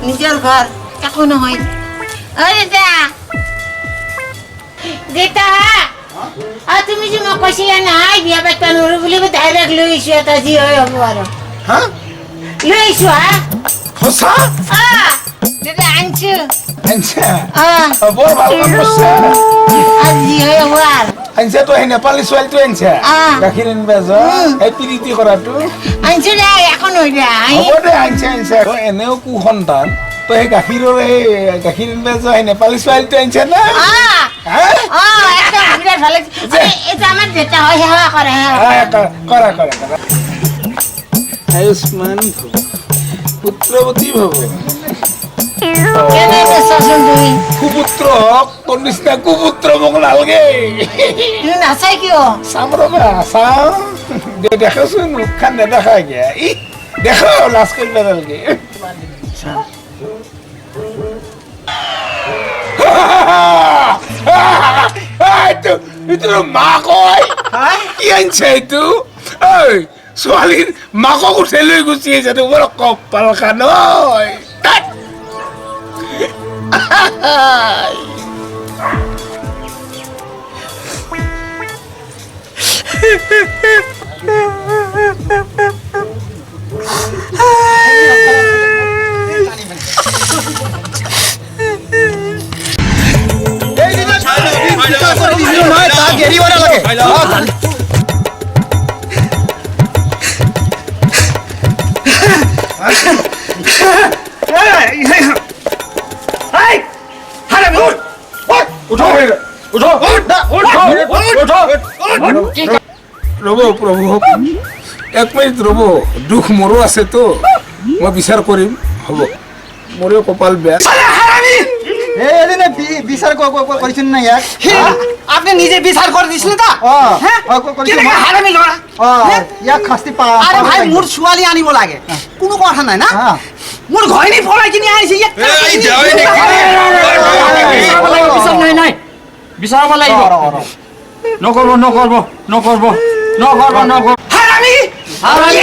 নিজৰ ঘৰ কাকো নহয় ঐ দেতা তুমি যে মোক কৈছিলা নাই বিয়া পাতিব নোৱাৰো বুলি ডাইৰেক্ট লৈ আহিছো এটা যি হয় হ'ব আৰু লৈ আহিছো সঁচা দেতা আনিছো বৰ ভাল কাম কৰিছে যি হয় হ'ব আৰু আনিছে তো সেই নেপালী ছোৱালীটো আনিছে গাখীৰ আনিবা এই প্ৰীতি কৰাটো আনিছো দে একো নহয় দে হ'ব দে আনিছে এনেও কুসন্তান তো সেই গাখীৰৰ এই গাখীৰ আনিবা সেই নেপালী ছোৱালীটো আনিছে না আয়ুষ্মান পুত্ৰৱতী ভৱ কুপুত্ৰ হওক তোৰ নিচিনা কুপুত্ৰ মোক নালাগে নাচাই কিয় চাম ৰবা চাম দেখাচোন মুখখন নেদেখা গিয়া ই দেখা লাজ কৰিব নালাগে এইটো মাক হয় কি আনিছে এইটো ঐ ছোৱালীৰ মাকক উঠাই লৈ গুচি আহিছে তোমাৰ কপাল খান ৰব প্ৰভু এক মিনিট ৰব দুখ মোৰো আছে তো মই বিচাৰ কৰিম হ'ব মোৰো কপাল বেয়া বিচার করেছেন না ইয়াক আপনি নিজে বিচার করে দিছিলেন তা হারামি লড়া ইয়াক শাস্তি পা আরে ভাই মোর ছোৱালী আনিব লাগে কোনো কথা নাই না মোর ঘরে নি ফলাই কিনি আইছি ইয়াক বিচার নাই নাই বিচারব লাগিব নকৰব হাৰামি হাৰামি